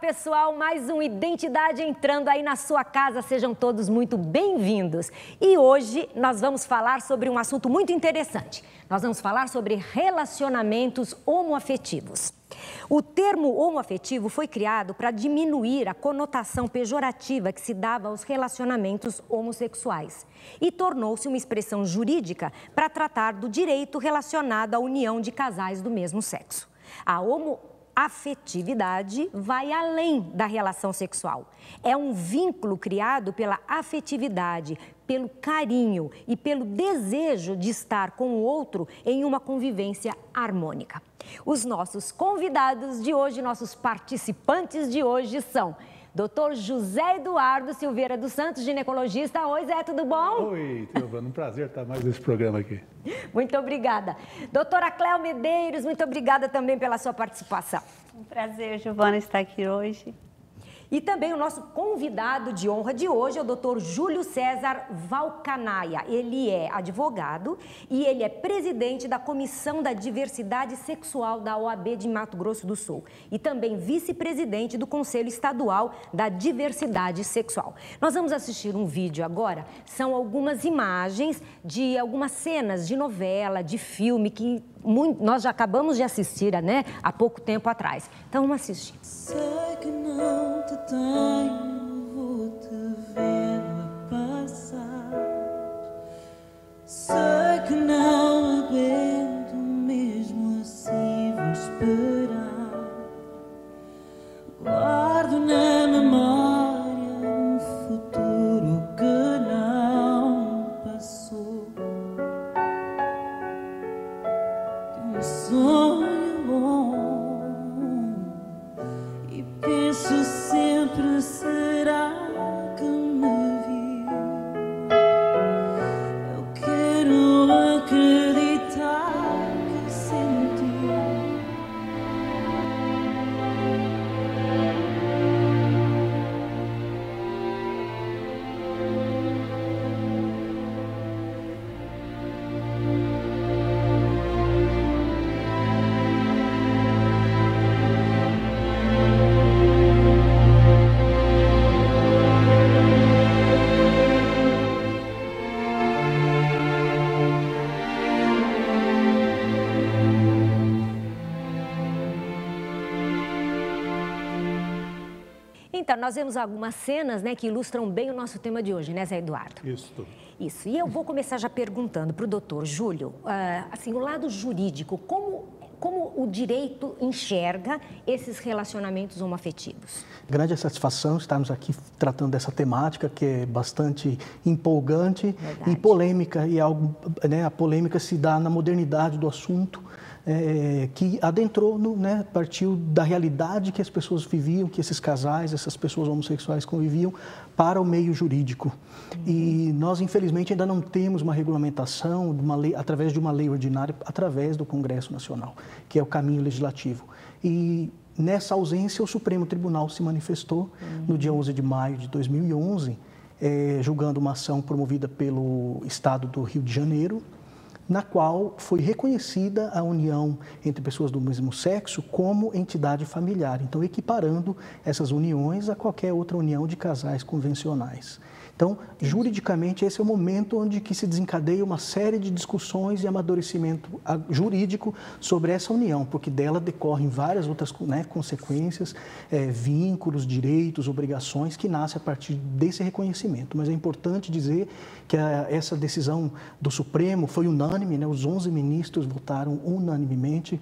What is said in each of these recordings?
pessoal, mais um Identidade entrando aí na sua casa, sejam todos muito bem-vindos. E hoje nós vamos falar sobre um assunto muito interessante. Nós vamos falar sobre relacionamentos homoafetivos. O termo homoafetivo foi criado para diminuir a conotação pejorativa que se dava aos relacionamentos homossexuais e tornou-se uma expressão jurídica para tratar do direito relacionado à união de casais do mesmo sexo. A homoafetividade vai além da relação sexual. É um vínculo criado pela afetividade, pelo carinho e pelo desejo de estar com o outro em uma convivência harmônica. Os nossos convidados de hoje, nossos participantes de hoje são Dr. José Eduardo Silveira dos Santos, ginecologista. Oi, Zé, tudo bom? Oi, Giovana, um prazer estar mais nesse programa aqui. Muito obrigada. Doutora Cléo Medeiros, muito obrigada também pela sua participação. Um prazer, Giovana, estar aqui hoje. E também o nosso convidado de honra de hoje é o Dr. Júlio César Valcanaia. Ele é advogado e ele é presidente da Comissão da Diversidade Sexual da OAB de Mato Grosso do Sul e também vice-presidente do Conselho Estadual da Diversidade Sexual. Nós vamos assistir um vídeo agora, são algumas imagens de algumas cenas de novela, de filme que nós já acabamos de assistir, né, há pouco tempo atrás. Então vamos assistir. Sei que não te tenho, vou te ver passar. Sei que não aguento, mesmo assim vou esperar. Guardo na memória um futuro que não passou. De um sonho bom. E penso sempre, será que me viu? Eu quero acreditar que sentiu. Então, nós vemos algumas cenas, né, que ilustram bem o nosso tema de hoje, né, Zé Eduardo? Isso. E eu vou começar já perguntando para o doutor Júlio, assim, o lado jurídico, como o direito enxerga esses relacionamentos homoafetivos? Grande satisfação estarmos aqui tratando dessa temática que é bastante empolgante. Verdade. E polêmica, e algo, né, a polêmica se dá na modernidade do assunto, que adentrou, partiu da realidade que as pessoas viviam, que esses casais, essas pessoas homossexuais conviviam, para o meio jurídico. E nós, infelizmente, ainda não temos uma regulamentação, através de uma lei ordinária, através do Congresso Nacional, que é o caminho legislativo. E nessa ausência, o Supremo Tribunal se manifestou no dia 11 de maio de 2011, julgando uma ação promovida pelo Estado do Rio de Janeiro, na qual foi reconhecida a união entre pessoas do mesmo sexo como entidade familiar, então equiparando essas uniões a qualquer outra união de casais convencionais. Então, juridicamente, esse é o momento onde que se desencadeia uma série de discussões e amadurecimento jurídico sobre essa união, porque dela decorrem várias outras consequências, vínculos, direitos, obrigações que nascem a partir desse reconhecimento. Mas é importante dizer que essa decisão do Supremo foi unânime, né? Os 11 ministros votaram unanimemente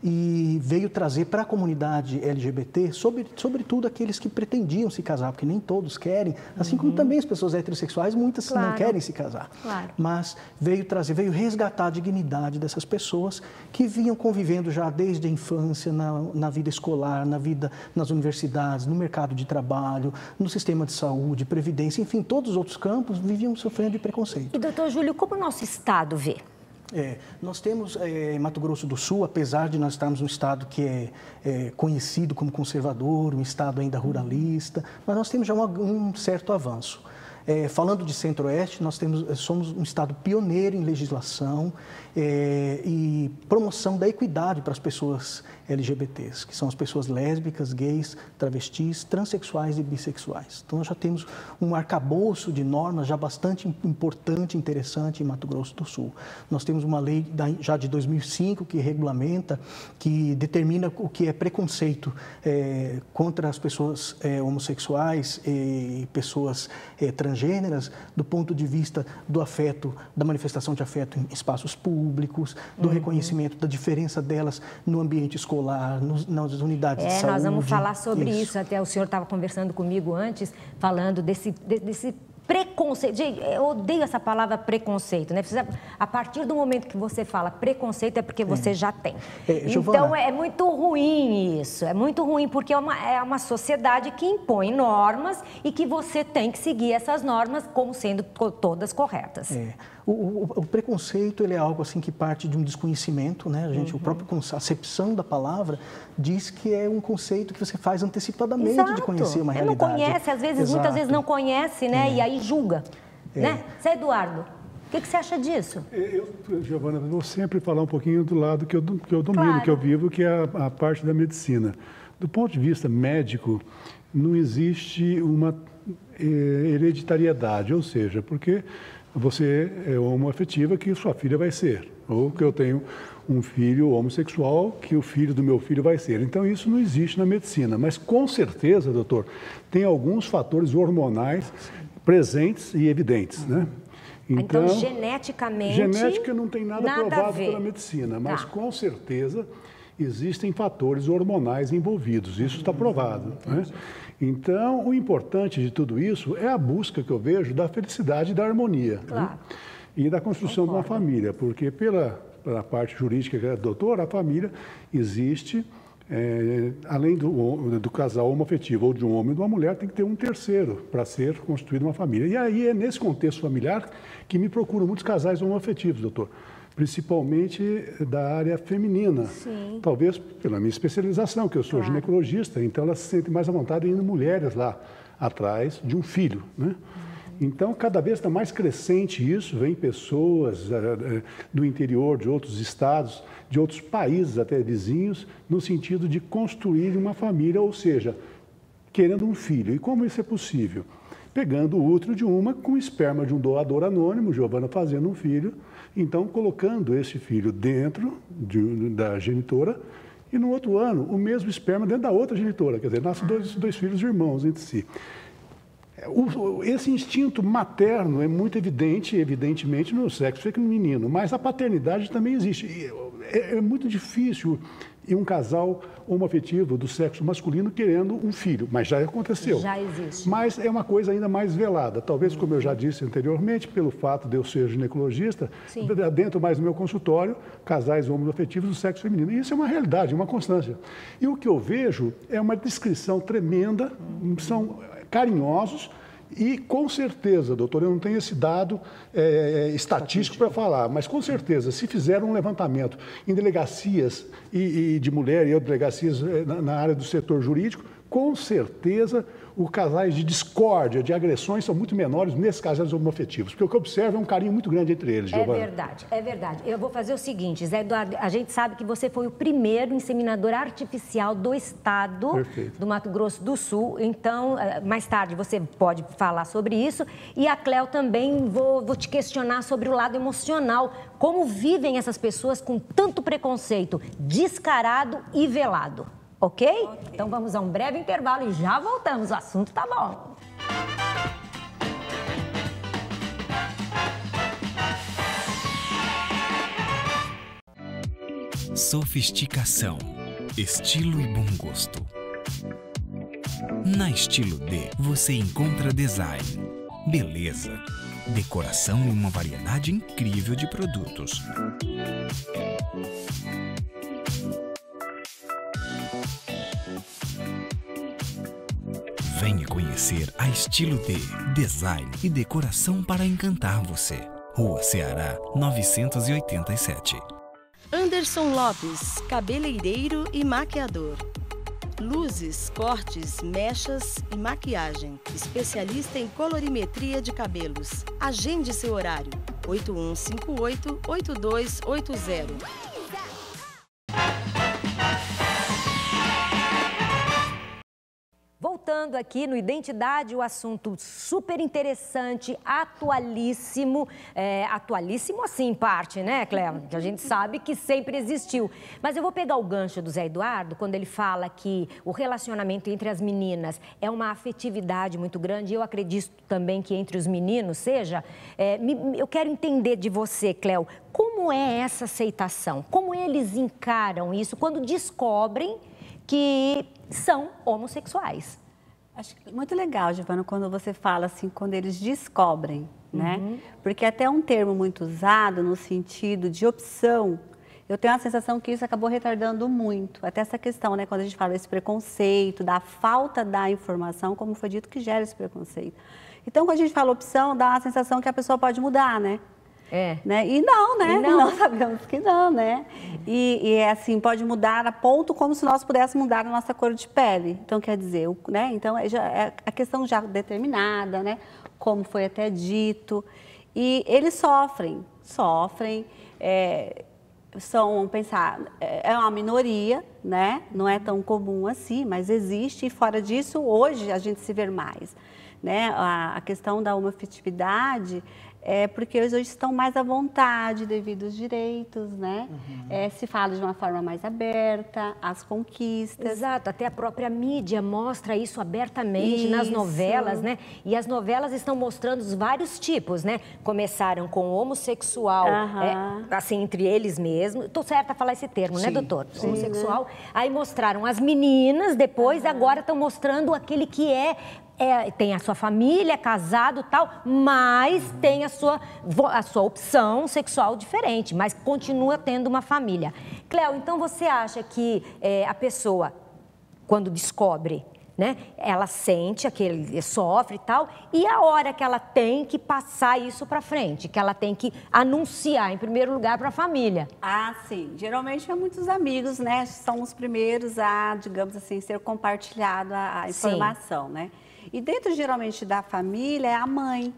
e veio trazer para a comunidade LGBT, sobretudo aqueles que pretendiam se casar, porque nem todos querem, assim como também as pessoas heterossexuais, muitas não querem se casar. Mas veio resgatar a dignidade dessas pessoas que vinham convivendo já desde a infância, na vida escolar, nas universidades, no mercado de trabalho, no sistema de saúde, previdência, enfim, todos os outros campos viviam sofrendo de preconceito. E, doutor Júlio, como o nosso Estado vê? Nós temos em Mato Grosso do Sul, apesar de nós estarmos um estado que é conhecido como conservador, um estado ainda ruralista, mas nós temos já um certo avanço. Falando de Centro-Oeste, nós somos um estado pioneiro em legislação e promoção da equidade para as pessoas LGBTs, que são as pessoas lésbicas, gays, travestis, transexuais e bissexuais. Então, nós já temos um arcabouço de normas já bastante importante e interessante em Mato Grosso do Sul. Nós temos uma lei já de 2005 que regulamenta, que determina o que é preconceito contra as pessoas homossexuais e pessoas transgêneras, do ponto de vista do afeto, da manifestação de afeto em espaços públicos, do reconhecimento da diferença delas no ambiente escolar, nas unidades de saúde. Nós vamos falar sobre isso. Até o senhor estava conversando comigo antes, falando desse preconceito. Gente, eu odeio essa palavra preconceito, né? A partir do momento que você fala preconceito é porque você já tem. Então, é muito ruim isso. É muito ruim porque é uma sociedade que impõe normas e que você tem que seguir essas normas como sendo todas corretas. O preconceito, ele é algo assim que parte de um desconhecimento, né? A próprio acepção da palavra diz que é um conceito que você faz antecipadamente de conhecer uma realidade. Não conhece, às vezes, muitas vezes não conhece, né? E aí julga, né? Zé Eduardo, o que você acha disso? Giovana, vou sempre falar um pouquinho do lado que eu domino, que eu vivo, que é a parte da medicina. Do ponto de vista médico, não existe uma hereditariedade, ou seja, porque você é homoafetiva que sua filha vai ser, ou que eu tenho um filho homossexual que o filho do meu filho vai ser. Então, isso não existe na medicina, mas com certeza, doutor, tem alguns fatores hormonais presentes e evidentes, né? Então geneticamente... Genética não tem nada provado pela medicina, mas com certeza existem fatores hormonais envolvidos, isso está provado, né? Então, o importante de tudo isso é a busca que eu vejo da felicidade e da harmonia, né? E da construção de uma família, porque pela parte jurídica que é a doutora, a família existe, além do casal homoafetivo ou de um homem e de uma mulher, tem que ter um terceiro para ser constituída uma família. E aí é nesse contexto familiar que me procuram muitos casais homoafetivos, doutor. Principalmente da área feminina. Sim. Talvez pela minha especialização, que eu sou ginecologista, então elas se sentem mais à vontade indo mulheres lá atrás de um filho, né? Então, cada vez está mais crescente isso, vem pessoas do interior, de outros estados, de outros países até vizinhos, no sentido de construir uma família, ou seja, querendo um filho. E como isso é possível? Pegando o útero de uma com o esperma de um doador anônimo, Giovana fazendo um filho, então colocando esse filho dentro da genitora e no outro ano o mesmo esperma dentro da outra genitora, quer dizer, nascem dois filhos irmãos entre si. Esse instinto materno é muito evidente, evidentemente, no sexo feminino, mas a paternidade também existe. É muito difícil um casal homoafetivo do sexo masculino querendo um filho, mas já aconteceu. Já existe. Mas é uma coisa ainda mais velada. Talvez, como eu já disse anteriormente, pelo fato de eu ser ginecologista, dentro mais do meu consultório, casais homoafetivos do sexo feminino. E isso é uma realidade, uma constância. E o que eu vejo é uma descrição tremenda, são carinhosos e, com certeza, doutor, eu não tenho esse dado estatístico para falar, mas com certeza, se fizer um levantamento em delegacias e de mulher e delegacias na área do setor jurídico, com certeza os casais de discórdia, de agressões são muito menores nesses casais homoafetivos, porque o que eu observo é um carinho muito grande entre eles, Giovana. É verdade. Eu vou fazer o seguinte, Zé Eduardo, a gente sabe que você foi o primeiro inseminador artificial do estado do Mato Grosso do Sul, então, mais tarde você pode falar sobre isso, e a Cléo também, vou te questionar sobre o lado emocional, como vivem essas pessoas com tanto preconceito descarado e velado. Ok? Então vamos a um breve intervalo e já voltamos. O assunto tá bom. Sofisticação, estilo e bom gosto. Na Estilo D, você encontra design, beleza, decoração e uma variedade incrível de produtos. Venha conhecer a Estilo D, design e decoração para encantar você. Rua Ceará, 987. Anderson Lopes, cabeleireiro e maquiador. Luzes, cortes, mechas e maquiagem. Especialista em colorimetria de cabelos. Agende seu horário. 8158-8280. Voltando aqui no Identidade, o assunto super interessante, atualíssimo, atualíssimo assim em parte, né, Cléo? Que a gente sabe que sempre existiu. Mas eu vou pegar o gancho do Zé Eduardo, quando ele fala que o relacionamento entre as meninas é uma afetividade muito grande, eu acredito também que entre os meninos seja. Eu quero entender de você, Cléo, como é essa aceitação? Como eles encaram isso quando descobrem que são homossexuais? Acho muito legal, Giovana, quando você fala assim, quando eles descobrem, né? Porque até um termo muito usado no sentido de opção, eu tenho a sensação que isso acabou retardando muito. Até essa questão, né? Quando a gente fala desse preconceito, da falta da informação, como foi dito, que gera esse preconceito. Então, quando a gente fala opção, dá a sensação que a pessoa pode mudar, né? Né? E não, né? E não. Nós sabemos que não, né? E assim, pode mudar a ponto como se nós pudéssemos mudar a nossa cor de pele. Então, quer dizer, né? Então, é a questão já determinada, né? Como foi até dito. E eles sofrem. Vamos pensar, é uma minoria, né? Não é tão comum assim, mas existe. E fora disso, hoje a gente se vê mais, né? A questão da homoafetividade é porque eles hoje estão mais à vontade devido aos direitos, né? Se fala de uma forma mais aberta, as conquistas. Exato, até a própria mídia mostra isso abertamente nas novelas, né? E as novelas estão mostrando os vários tipos, né? Começaram com o homossexual, assim, entre eles mesmos. Estou certa a falar esse termo, né, doutor? Sim, homossexual. Né? Aí mostraram as meninas, depois agora estão mostrando aquele que tem a sua família, é casado e tal, mas tem a sua opção sexual diferente, mas continua tendo uma família. Cléo, então você acha que a pessoa, quando descobre, né, ela sente, sofre e tal, e a hora que ela tem que passar isso para frente, que ela tem que anunciar, em primeiro lugar, para a família? Ah, sim. Geralmente é muitos amigos, né, são os primeiros a, digamos assim, ser compartilhado a informação, né? E dentro, geralmente, da família é a mãe,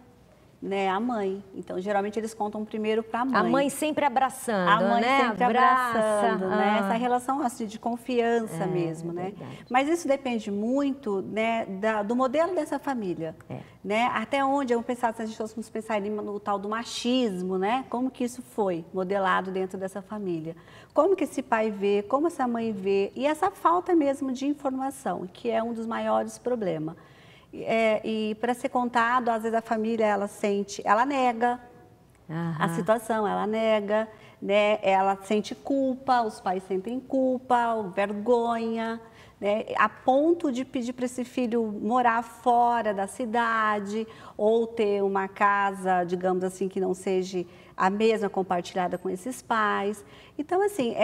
né? A mãe. Então, geralmente, eles contam primeiro para a mãe. A mãe sempre abraçando, a mãe né? sempre abraçando, né? Essa relação, assim, de confiança mesmo, né? Verdade. Mas isso depende muito, né, do modelo dessa família, né? Até onde, se a gente fosse pensar no tal do machismo, né? Como que isso foi modelado dentro dessa família? Como que esse pai vê, como essa mãe vê, e essa falta mesmo de informação, que é um dos maiores problemas. E para ser contado, às vezes a família, ela nega a situação, ela nega, né? Ela sente culpa, os pais sentem culpa, vergonha, né? A ponto de pedir para esse filho morar fora da cidade ou ter uma casa, digamos assim, que não seja a mesma compartilhada com esses pais. Então, assim,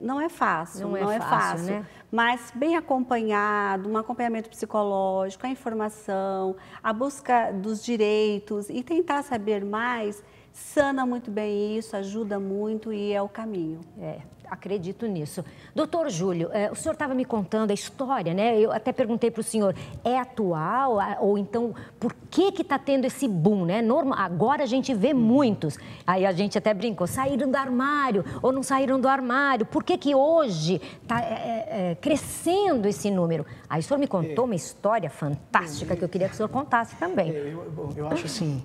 não é fácil, não é fácil, né? Mas bem acompanhado, um acompanhamento psicológico, a informação, a busca dos direitos e tentar saber mais, sana muito bem isso, ajuda muito e é o caminho. Acredito nisso. Doutor Júlio, o senhor estava me contando a história, né? Eu até perguntei para o senhor, é atual? Ou então, por que está tendo esse boom, né? Agora a gente vê muitos. Aí a gente até brincou, saíram do armário ou não saíram do armário. Por que hoje está crescendo esse número? Aí o senhor me contou uma história fantástica que eu queria que o senhor contasse também. Eu acho assim,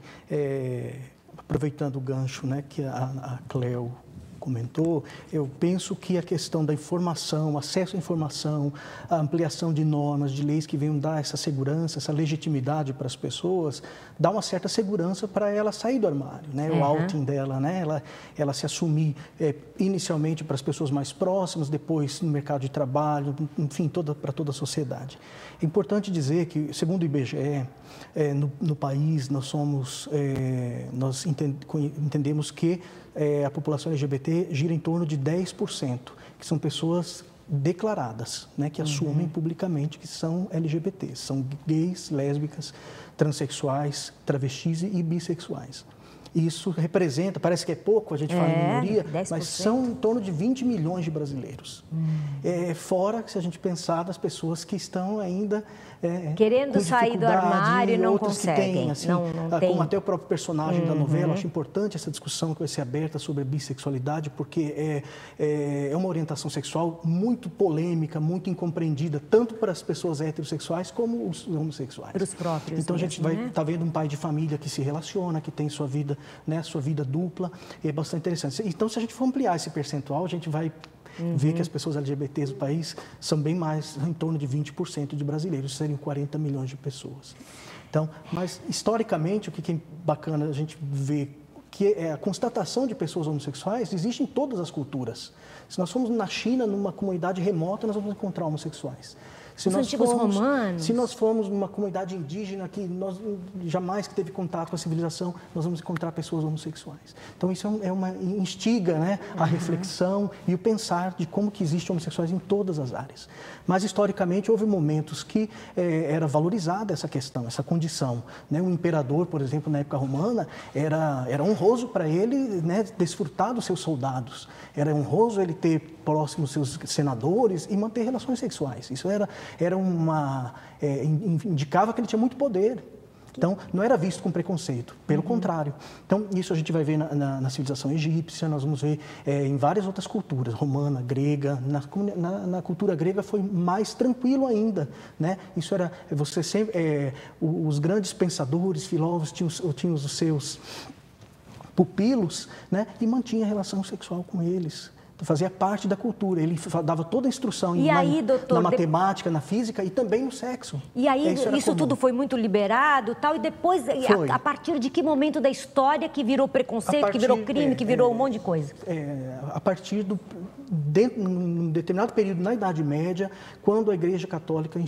aproveitando o gancho, né, que a Cléo comentou, eu penso que a questão da informação, acesso à informação, a ampliação de normas, de leis que venham dar essa segurança, essa legitimidade para as pessoas, dá uma certa segurança para ela sair do armário, né? O outing dela, né? Ela se assumir inicialmente para as pessoas mais próximas, depois no mercado de trabalho, enfim, para toda a sociedade. É importante dizer que, segundo o IBGE, no país nós entendemos que a população LGBT gira em torno de 10%, que são pessoas declaradas, né, que assumem publicamente que são LGBTs, são gays, lésbicas, transexuais, travestis e bissexuais. Isso representa, parece que é pouco, a gente fala em minoria, 10%. Mas são em torno de 20 milhões de brasileiros. Fora, se a gente pensar, das pessoas que estão ainda querendo sair do armário e não conseguem. Têm, assim, não tem. Como até o próprio personagem da novela, acho importante essa discussão que vai ser aberta sobre a bissexualidade, porque é uma orientação sexual muito polêmica, muito incompreendida, tanto para as pessoas heterossexuais como os homossexuais. Para os próprios. Então a gente vai estar vendo um pai de família que se relaciona, que tem sua vida, sua vida dupla, e é bastante interessante. Então, se a gente for ampliar esse percentual, a gente vai ver que as pessoas LGBTs do país são bem mais, em torno de 20% de brasileiros, seriam 40 milhões de pessoas. Então, mas historicamente, o que é bacana a gente ver que a constatação de pessoas homossexuais existe em todas as culturas. Se nós formos na China, numa comunidade remota, nós vamos encontrar homossexuais. Os antigos romanos. Se nós formos numa comunidade indígena que nós jamais que teve contato com a civilização, nós vamos encontrar pessoas homossexuais. Então isso instiga, a reflexão e o pensar de como que existem homossexuais em todas as áreas. Mas historicamente houve momentos que era valorizada essa questão, essa condição. O imperador, por exemplo, na época romana, era honroso para ele desfrutar dos seus soldados. Era honroso ele ter próximos seus senadores e manter relações sexuais. Isso indicava que ele tinha muito poder. Então, não era visto com preconceito, pelo contrário. Então, isso a gente vai ver na civilização egípcia, nós vamos ver em várias outras culturas, romana, grega. Na cultura grega foi mais tranquilo ainda, Isso era, você sempre, os grandes pensadores, filósofos tinham os seus pupilos, e mantinha relação sexual com eles. Fazia parte da cultura, ele dava toda a instrução na matemática, na física e também no sexo. E aí isso tudo foi muito liberado e depois, a partir de que momento da história que virou preconceito, que virou crime, que virou um monte de coisa? A partir num determinado período na Idade Média, quando a Igreja Católica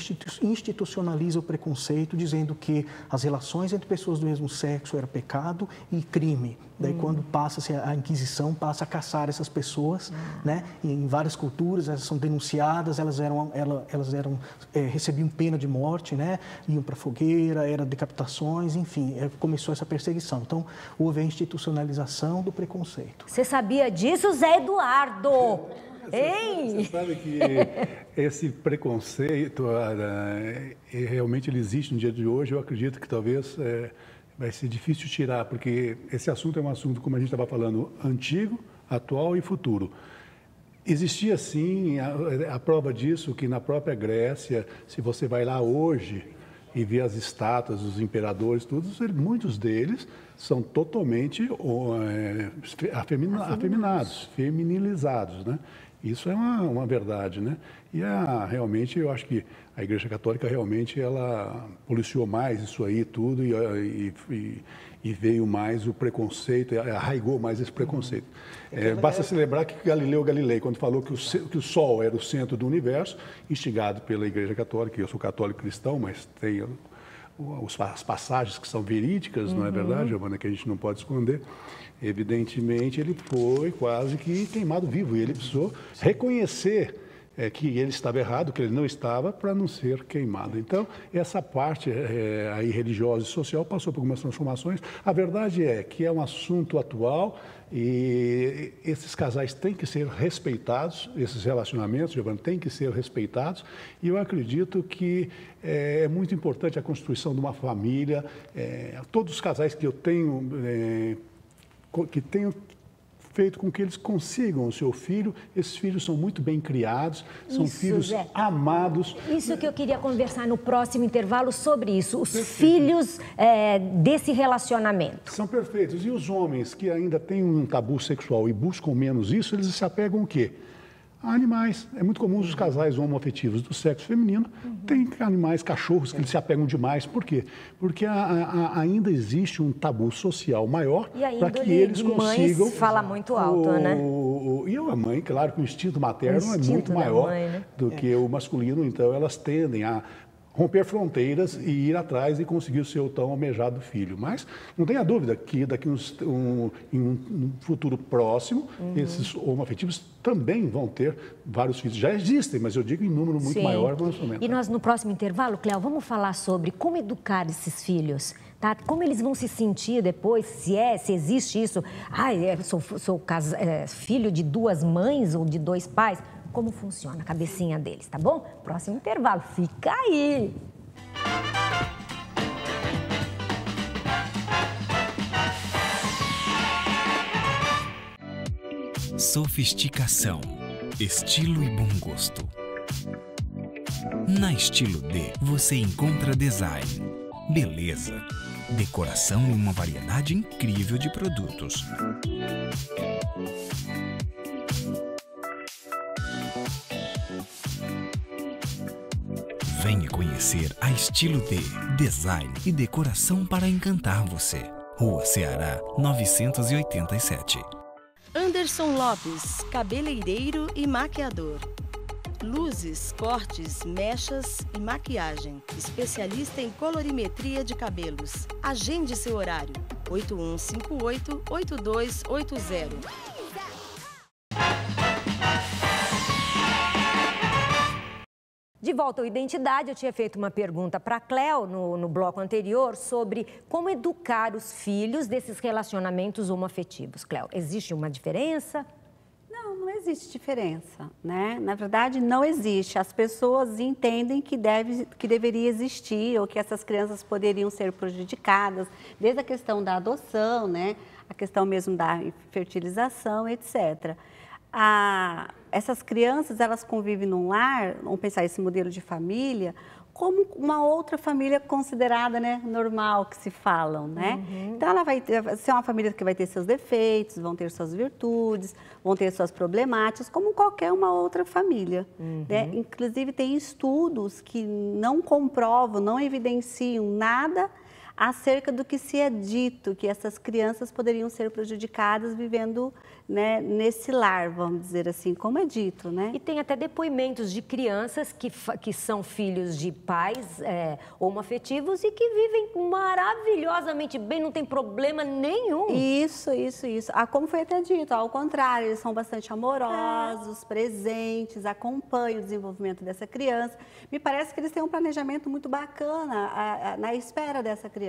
institucionaliza o preconceito, dizendo que as relações entre pessoas do mesmo sexo era pecado e crime. Daí, quando passa-se a Inquisição, passa a caçar essas pessoas, E em várias culturas, elas são denunciadas, elas recebiam pena de morte, Iam para a fogueira, eram decapitações, enfim, começou essa perseguição. Então, houve a institucionalização do preconceito. Você sabia disso, Zé Eduardo? Hein? Você sabe que esse preconceito, realmente ele existe no dia de hoje. Eu acredito que talvez vai ser difícil tirar, porque esse assunto é um assunto, como a gente estava falando, antigo, atual e futuro. Existia, sim, a prova disso, que na própria Grécia, se você vai lá hoje e vê as estátuas dos imperadores, muitos deles são totalmente afeminados, feminilizados, Isso é uma verdade, E realmente, eu acho que a Igreja Católica realmente ela policiou mais isso aí tudo e veio mais o preconceito, arraigou mais esse preconceito. Basta se lembrar que Galileu Galilei, quando falou que o Sol era o centro do universo, instigado pela Igreja Católica, eu sou católico cristão, mas tem as passagens que são verídicas, não é verdade, Giovana, que a gente não pode esconder. Evidentemente, ele foi quase que queimado vivo e ele precisou reconhecer que ele estava errado, que ele não estava, para não ser queimado. Então, essa parte aí religiosa e social passou por algumas transformações. A verdade é que é um assunto atual e esses casais têm que ser respeitados, esses relacionamentos, Giovana, têm que ser respeitados. E eu acredito que é muito importante a constituição de uma família. Todos os casais que eu tenho, que tenho feito com que eles consigam o seu filho. Esses filhos são muito bem criados, são filhos amados. Isso que eu queria conversar no próximo intervalo sobre isso, os filhos desse relacionamento. São perfeitos. E os homens que ainda têm um tabu sexual e buscam menos isso, eles se apegam o quê? A animais. É muito comum os casais homoafetivos do sexo feminino têm animais, cachorros, que eles se apegam demais. Por quê? Porque ainda existe um tabu social maior para que eles consigam... fala muito alto, E a mãe, claro que o instinto materno é muito maior do que o masculino, então elas tendem a romper fronteiras e ir atrás e conseguir o seu tão almejado filho. Mas não tenha dúvida que daqui em um futuro próximo, esses homoafetivos também vão ter vários filhos. Já existem, mas eu digo em número muito maior no nosso momento. E nós, no próximo intervalo, Cléo, vamos falar sobre como educar esses filhos, tá? Como eles vão se sentir depois, se existe isso. Sou filho de 2 mães ou de 2 pais. Como funciona a cabecinha deles, tá bom? Próximo intervalo, fica aí! Sofisticação, estilo e bom gosto. Na Estilo D, você encontra design, beleza, decoração e uma variedade incrível de produtos. Venha conhecer a Estilo D, design e decoração para encantar você. Rua Ceará, 987. Anderson Lopes, cabeleireiro e maquiador. Luzes, cortes, mechas e maquiagem. Especialista em colorimetria de cabelos. Agende seu horário. 8158-8280. De volta ao Identidade, eu tinha feito uma pergunta para a Cléo no bloco anterior sobre como educar os filhos desses relacionamentos homoafetivos. Cléo, existe uma diferença? Não existe diferença, né? Na verdade, não existe. As pessoas entendem que deveria existir ou que essas crianças poderiam ser prejudicadas, desde a questão da adoção, né? A questão mesmo da fertilização, etc. Essas crianças, elas convivem num lar, vamos pensar esse modelo de família, como uma outra família considerada, né, normal, que se falam, né? Então, ela vai ser uma família que vai ter seus defeitos, vão ter suas virtudes, vão ter suas problemáticas, como qualquer uma outra família, né? Inclusive, tem estudos que não comprovam, não evidenciam nada acerca do que se é dito, que essas crianças poderiam ser prejudicadas vivendo, né, nesse lar, vamos dizer assim, como é dito, né? E tem até depoimentos de crianças que são filhos de pais homoafetivos e que vivem maravilhosamente bem, não tem problema nenhum. Isso. Como foi até dito, ao contrário, eles são bastante amorosos, presentes, acompanham o desenvolvimento dessa criança. Me parece que eles têm um planejamento muito bacana na espera dessa criança.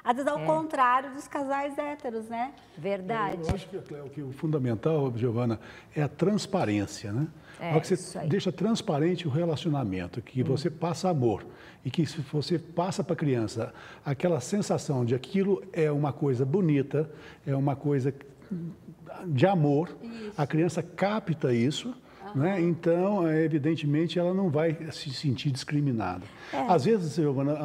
Às vezes, ao contrário dos casais héteros, né? Verdade. Eu acho que o fundamental, Giovana, é a transparência, né? Que você deixa transparente o relacionamento, que você passa amor e que se você passa para a criança aquela sensação de aquilo é uma coisa bonita, é uma coisa de amor, a criança capta isso. Né? Então, evidentemente, ela não vai se sentir discriminada. Às vezes, Giovana,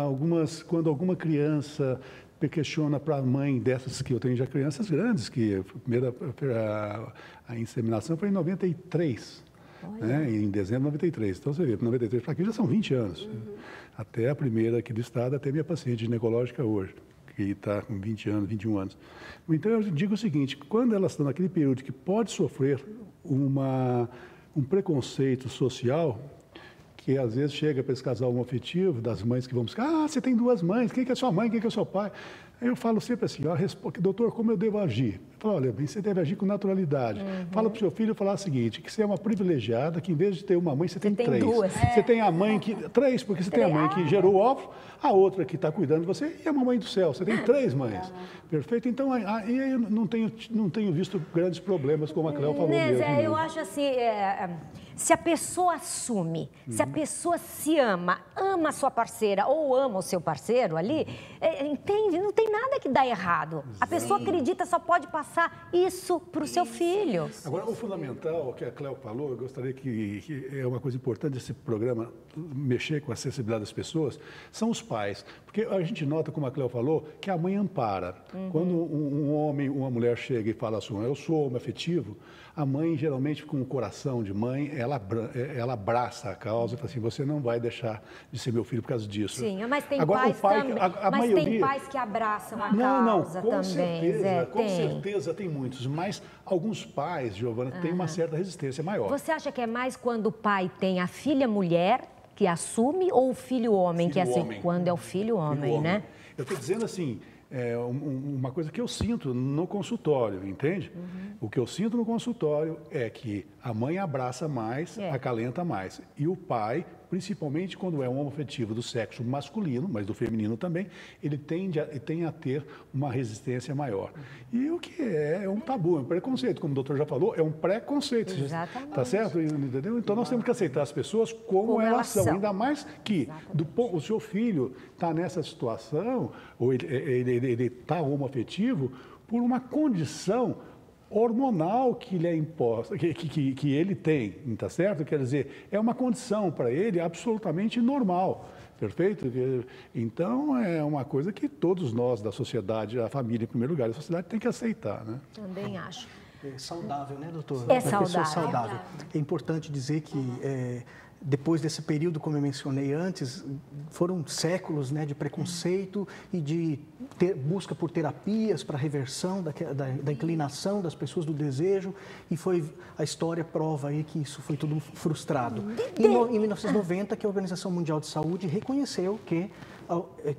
quando alguma criança questiona para a mãe dessas, que eu tenho já crianças grandes, que a inseminação foi em 93, né? Em dezembro de 93. Então, você vê, 93 para aqui já são 20 anos. Até a primeira aqui do estado, até minha paciente ginecológica hoje, que está com 20 anos, 21 anos. Então, eu digo o seguinte, quando elas estão naquele período que pode sofrer um preconceito social, que às vezes chega para esse casal homoafetivo, das mães que vão buscar, você tem 2 mães, quem que é sua mãe, quem que é seu pai? Aí eu falo sempre assim, doutor, como eu devo agir? Eu falo, olha, você deve agir com naturalidade. Fala para o seu filho falar o seguinte, que você é uma privilegiada, que em vez de ter uma mãe, você tem 3. 2. Você tem a mãe que... 3, porque você tem a mãe que gerou o óvulo, a outra que está cuidando de você e a mamãe do céu. Você tem 3 mães. Perfeito? Então, aí eu não tenho visto grandes problemas, como a Cléo falou mesmo. Eu acho assim, se a pessoa assume, se a pessoa se ama a sua parceira ou ama o seu parceiro ali, entende? Não tem nada que dá errado. A pessoa acredita, só pode passar isso para o seu filho. Agora, o fundamental que a Cléo falou, eu gostaria que é uma coisa importante desse programa, mexer com a sensibilidade das pessoas, são os pais. Porque a gente nota, como a Cléo falou, que a mãe ampara. Quando um homem, uma mulher chega e fala assim, eu sou homoafetivo, a mãe, geralmente, com o coração de mãe, ela abraça a causa e fala assim, você não vai deixar de ser meu filho por causa disso. Sim, mas tem agora, pais também. Mas tem pais que abraçam a causa também. Com certeza tem muitos, mas alguns pais, Giovana, têm uma certa resistência maior. Você acha que é mais quando o pai tem a filha mulher, que assume ou o filho homem filho que assume? Homem. Quando é o filho homem, né? Eu estou dizendo assim, uma coisa que eu sinto no consultório, entende? O que eu sinto no consultório é que a mãe abraça mais, acalenta mais. E o pai, principalmente quando é um homoafetivo do sexo masculino, mas do feminino também, ele tem a ter uma resistência maior. E o que é um tabu, é um preconceito, como o doutor já falou, é um preconceito. Exatamente. Tá certo? Entendeu? Então nós temos que aceitar as pessoas como elas são. Ainda mais que o seu filho está nessa situação, ou ele está homoafetivo, por uma condição hormonal que lhe é imposta, que ele tem, tá certo? Quer dizer, é uma condição para ele absolutamente normal, perfeito? Então, é uma coisa que todos nós da sociedade, a família em primeiro lugar, a sociedade tem que aceitar, né? Também acho. É saudável, né, doutor? É saudável. É importante dizer que depois desse período, como eu mencionei antes, foram séculos, né, de preconceito e de busca por terapias para reversão da inclinação das pessoas, do desejo, e a história prova aí que isso foi tudo frustrado. Em 1990, que a Organização Mundial de Saúde reconheceu que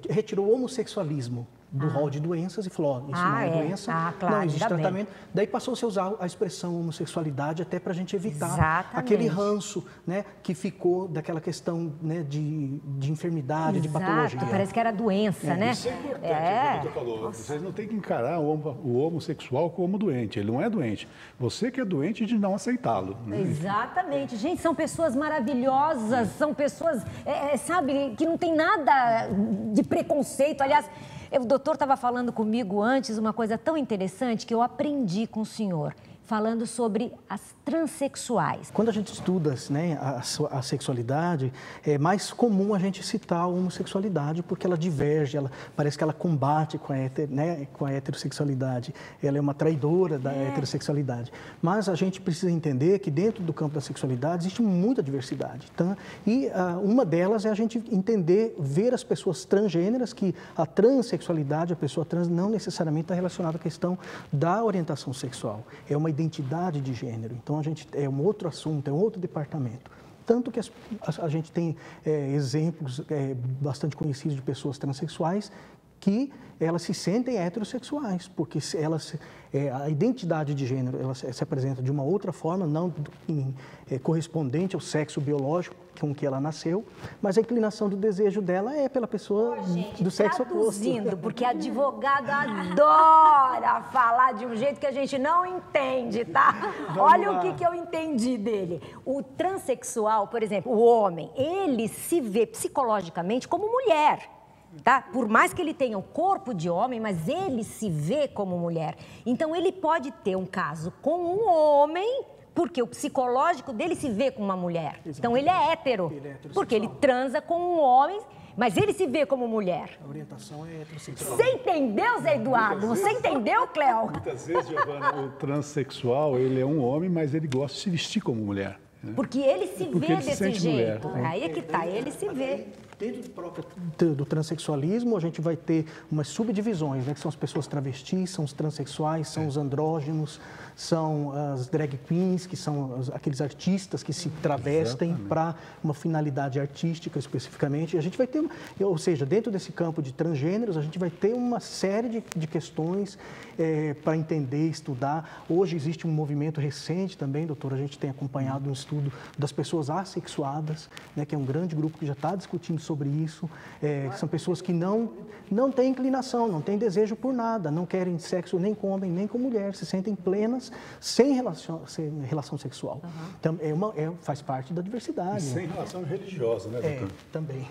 retirou o homossexualismo do rol de doenças e falou, isso não é doença, claro, não existe tratamento. Daí passou-se a usar a expressão homossexualidade até para a gente evitar aquele ranço, né, que ficou daquela questão, né, de enfermidade, de patologia. Parece que era doença, né? Isso é importante, o que falou. Vocês não têm que encarar o homossexual como doente, ele não é doente. Você que é doente de não aceitá-lo. Né? Exatamente. Gente, são pessoas maravilhosas, são pessoas, sabe, que não tem nada de preconceito. Aliás, o doutor estava falando comigo antes uma coisa tão interessante que eu aprendi com o senhor, falando sobre as transexuais. Quando a gente estuda, né, a sexualidade, é mais comum a gente citar a homossexualidade porque ela diverge, parece que ela combate com a heterossexualidade, ela é uma traidora da heterossexualidade. Mas a gente precisa entender que dentro do campo da sexualidade existe muita diversidade. Tá? E uma delas é a gente entender, ver as pessoas transgêneras, que a transexualidade, a pessoa trans, não necessariamente está relacionada à questão da orientação sexual. É uma identidade de gênero. Então, é um outro assunto, é um outro departamento. Tanto que a gente tem exemplos bastante conhecidos de pessoas transexuais que elas se sentem heterossexuais, porque a identidade de gênero ela se apresenta de uma outra forma, não correspondente ao sexo biológico com que ela nasceu, mas a inclinação do desejo dela é pela pessoa do sexo oposto. Porque advogado adora falar de um jeito que a gente não entende, tá? Olha o que eu entendi dele. O transexual, por exemplo, o homem, ele se vê psicologicamente como mulher. Tá? Por mais que ele tenha o corpo de homem, mas ele se vê como mulher. Então, ele pode ter um caso com um homem, porque o psicológico dele se vê como uma mulher. Exatamente. Então, ele é hétero, porque ele transa com um homem, mas ele se vê como mulher. A orientação é heterossexual. Você entendeu, Zé Eduardo? Você entendeu, Cléo? Muitas vezes, Giovana, o transexual, ele é um homem, mas ele gosta de se vestir como mulher. Né? Porque ele se vê desse jeito. Mulher, né? Aí é que tá, ele se vê. Dentro do transexualismo, a gente vai ter umas subdivisões, né, que são as pessoas travestis, são os transexuais, são os andrógenos, são as drag queens, que são aqueles artistas que se travestem para uma finalidade artística especificamente. E a gente vai ter, ou seja, dentro desse campo de transgêneros, a gente vai ter uma série de questões para entender, estudar. Hoje existe um movimento recente também, doutor, a gente tem acompanhado um estudo das pessoas assexuadas, né, que é um grande grupo que já está discutindo sobre isso, que são pessoas que não têm inclinação, não têm desejo por nada, não querem sexo nem com homem, nem com mulher, se sentem plenas sem relação sexual. Então, faz parte da diversidade. E sem relação religiosa, né, doutor? Também.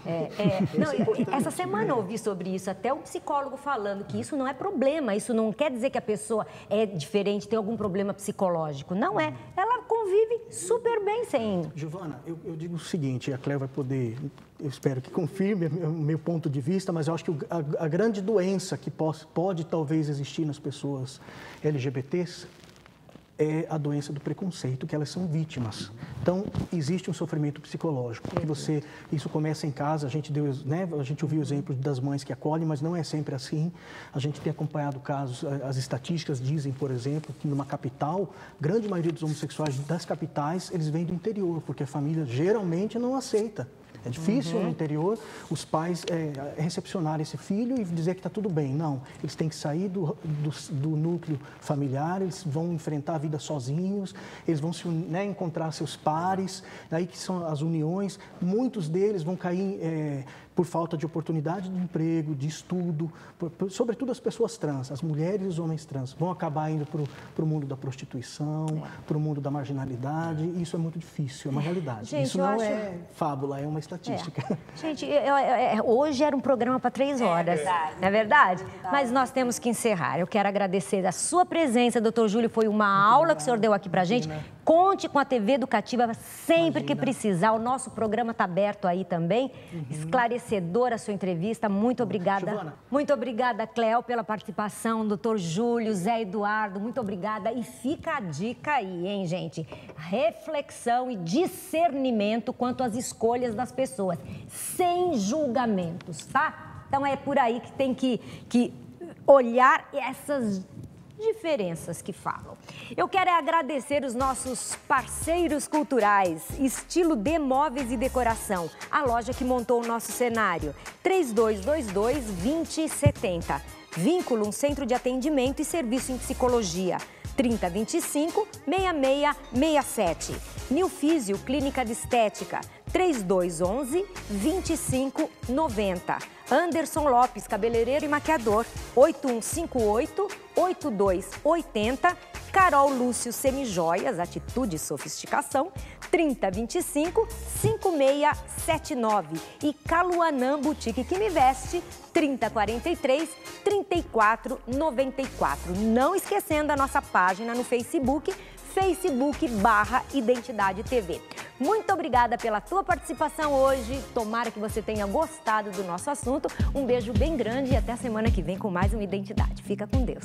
Essa semana eu ouvi sobre isso, até um psicólogo falando que isso não é problema, isso não quer dizer que a pessoa é diferente, tem algum problema psicológico. Não é. Ela convive super bem sem... Giovana, eu digo o seguinte, a Cléo vai poder... Eu espero que confirme o meu ponto de vista, mas eu acho que a grande doença que pode talvez existir nas pessoas LGBTs é a doença do preconceito, que elas são vítimas. Então, existe um sofrimento psicológico, que isso começa em casa, a gente ouviu exemplos das mães que acolhem, mas não é sempre assim. A gente tem acompanhado casos, as estatísticas dizem, por exemplo, que numa capital, grande maioria dos homossexuais das capitais, eles vêm do interior, porque a família geralmente não aceita. É difícil no interior os pais recepcionarem esse filho e dizer que está tudo bem. Não, eles têm que sair do núcleo familiar, eles vão enfrentar a vida sozinhos, eles vão encontrar seus pares, daí que são as uniões. Muitos deles vão cair por falta de oportunidade de emprego, de estudo, sobretudo as pessoas trans, as mulheres e os homens trans, vão acabar indo para o mundo da prostituição, para o mundo da marginalidade, e isso é muito difícil, é uma realidade. Gente, isso não é fábula, é uma estatística. Gente, hoje era um programa para 3 horas, não é verdade? Mas nós temos que encerrar. Eu quero agradecer a sua presença, doutor Júlio, foi uma aula que o senhor deu aqui para a gente. Conte com a TV Educativa sempre que precisar, o nosso programa está aberto aí também, esclarecedora a sua entrevista, muito obrigada. Giovana. Muito obrigada, Cléo, pela participação, doutor Júlio, Zé Eduardo, muito obrigada. E fica a dica aí, hein, gente? Reflexão e discernimento quanto às escolhas das pessoas, sem julgamentos, tá? Então é por aí que tem que olhar essas diferenças que falam. Eu quero agradecer os nossos parceiros culturais, Estilo D Móveis e Decoração, a loja que montou o nosso cenário, 3222-2070. Vínculo, um centro de atendimento e serviço em psicologia, 3025-6667. New Físio, clínica de estética, 3211-2590. Anderson Lopes, cabeleireiro e maquiador, 8158-8280. Carol Lúcio Semijoias, atitude e sofisticação, 3025-5679. E Caluanã Boutique que me veste, 3043-3494. Não esquecendo a nossa página no Facebook, Facebook/Identidade TV. Muito obrigada pela tua participação hoje. Tomara que você tenha gostado do nosso assunto. Um beijo bem grande e até a semana que vem com mais uma Identidade. Fica com Deus.